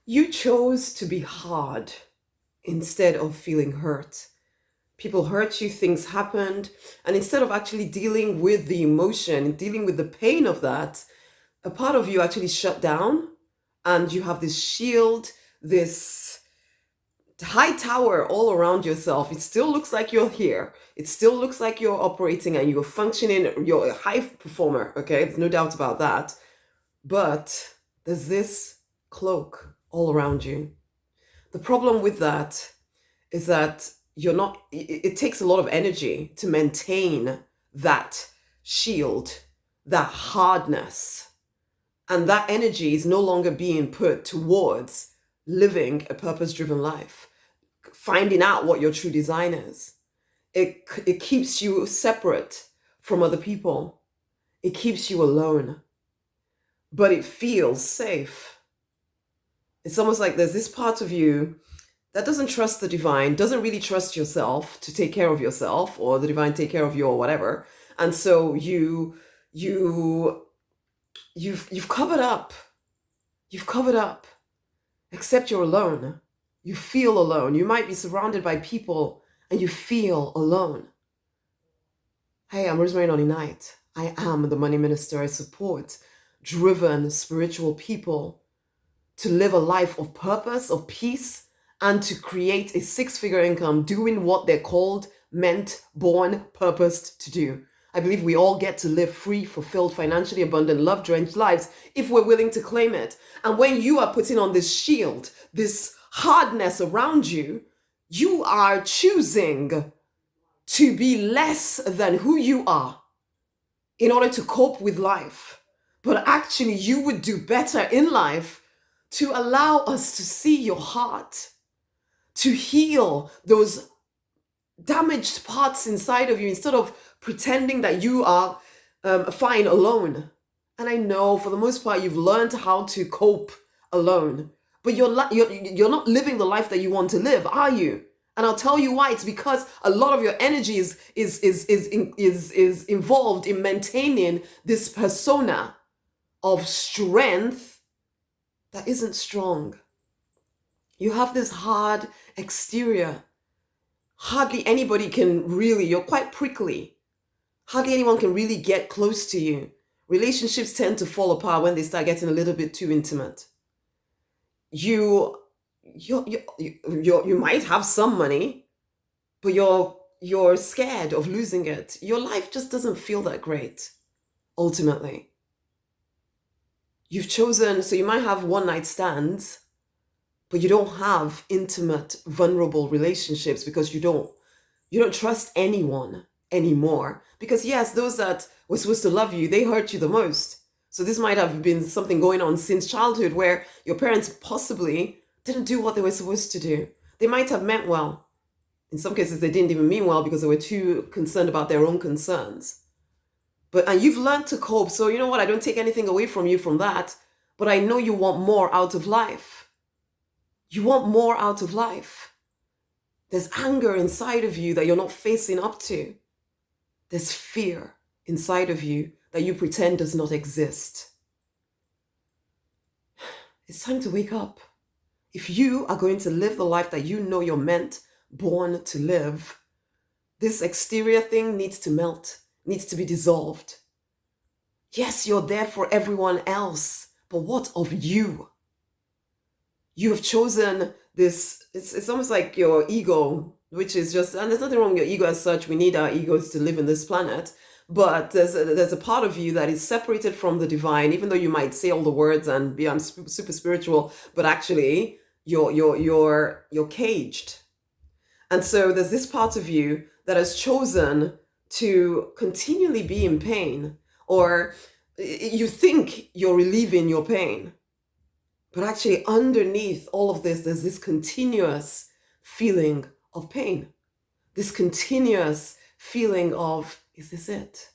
You chose to be hard instead of feeling hurt. People hurt you, things happened, and instead of actually dealing with the emotion, dealing with the pain of that, a part of you actually shut down, and you have this shield, this high tower all around yourself. It still looks like you're here. It still looks like you're operating and you're functioning. You're a high performer, okay? There's no doubt about that. But there's this cloak all around you. The problem with that is that you're not, it takes a lot of energy to maintain that shield, that hardness. And that energy is no longer being put towards living a purpose driven life, finding out what your true design is. It keeps you separate from other people, it keeps you alone, but it feels safe. It's almost like there's this part of you that doesn't trust the divine, doesn't really trust yourself to take care of yourself, or the divine take care of you, or whatever. And so you've covered up. You've covered up. Except you're alone. You feel alone. You might be surrounded by people and you feel alone. Hey, I'm Rosemary Nonny Knight. I am the money minister. I support driven spiritual people to live a life of purpose, of peace, and to create a six-figure income doing what they're called, meant, born, purposed to do. I believe we all get to live free, fulfilled, financially abundant, love-drenched lives if we're willing to claim it. And when you are putting on this shield, this hardness around you, you are choosing to be less than who you are in order to cope with life. But actually, you would do better in life to allow us to see your heart, to heal those damaged parts inside of you instead of pretending that you are fine alone. And I know for the most part you've learned how to cope alone, but you're not living the life that you want to live, are you? And I'll tell you why. It's because a lot of your energy is involved in maintaining this persona of strength that isn't strong. You have this hard exterior. Hardly anybody can really, you're quite prickly. Hardly anyone can really get close to you. Relationships tend to fall apart when they start getting a little bit too intimate. You might have some money, but you're scared of losing it. Your life just doesn't feel that great, ultimately. You've chosen, so you might have one night stands, but you don't have intimate, vulnerable relationships because you don't trust anyone anymore. Because yes, those that were supposed to love you, they hurt you the most. So this might have been something going on since childhood where your parents possibly didn't do what they were supposed to do. They might have meant well. In some cases, they didn't even mean well because they were too concerned about their own concerns. And you've learned to cope. So you know what? I don't take anything away from you from that. But I know you want more out of life. You want more out of life. There's anger inside of you that you're not facing up to. There's fear inside of you that you pretend does not exist. It's time to wake up. If you are going to live the life that you know you're meant, born to live, this exterior thing needs to melt, needs to be dissolved. Yes, you're there for everyone else, but what of you? You have chosen this, it's almost like your ego, which is just, and there's nothing wrong with your ego as such. We need our egos to live in this planet. But there's a part of you that is separated from the divine, even though you might say all the words and be, I'm super spiritual, but actually you're caged. And so there's this part of you that has chosen to continually be in pain, or you think you're relieving your pain. But actually underneath all of this, there's this continuous feeling of pain, this continuous feeling of, is this it?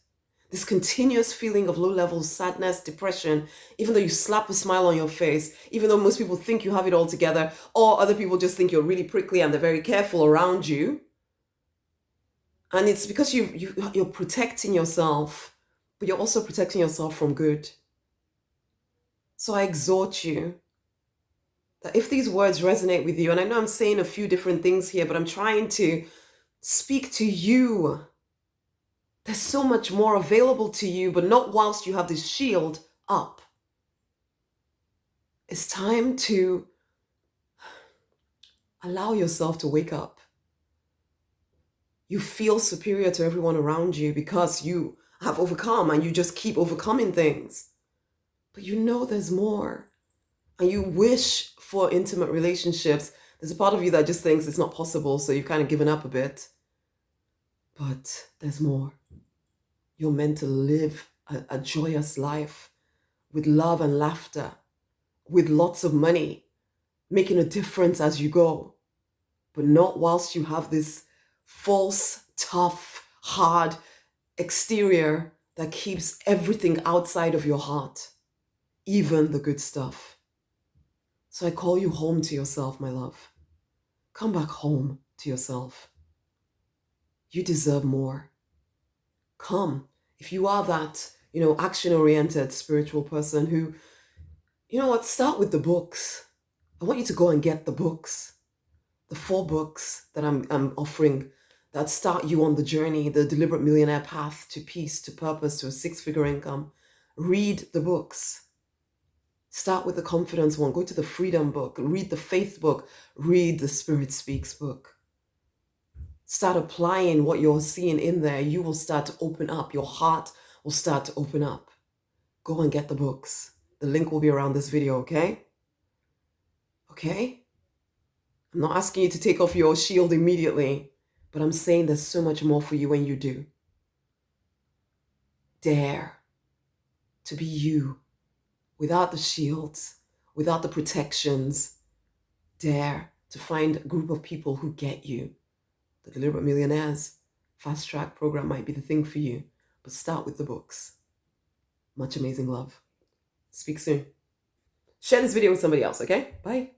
This continuous feeling of low-level sadness, depression, even though you slap a smile on your face, even though most people think you have it all together, or other people just think you're really prickly and they're very careful around you. And it's because you're protecting yourself, but you're also protecting yourself from good. So I exhort you That if these words resonate with you, and I know I'm saying a few different things here, but I'm trying to speak to you. There's so much more available to you, but not whilst you have this shield up. It's time to allow yourself to wake up. You feel superior to everyone around you because you have overcome and you just keep overcoming things. But you know there's more. And you wish for intimate relationships. There's a part of you that just thinks it's not possible, so you've kind of given up a bit. But there's more. You're meant to live a joyous life with love and laughter, with lots of money, making a difference as you go, but not whilst you have this false, tough, hard exterior that keeps everything outside of your heart, even the good stuff. So I call you home to yourself, my love. Come back home to yourself. You deserve more. Come. If you are that, action-oriented spiritual person who, start with the books. I want you to go and get the books. The 4 books that I'm offering that start you on the journey, the deliberate millionaire path to peace, to purpose, to a 6-figure income. Read the books. Start with the confidence one. Go to the freedom book. Read the faith book. Read the Spirit Speaks book. Start applying what you're seeing in there. You will start to open up. Your heart will start to open up. Go and get the books. The link will be around this video, okay? Okay? I'm not asking you to take off your shield immediately, but I'm saying there's so much more for you when you do. Dare to be you without the shields, without the protections. Dare to find a group of people who get you. The Deliberate Millionaires Fast Track program might be the thing for you, but start with the books. Much amazing love. Speak soon. Share this video with somebody else, okay? Bye.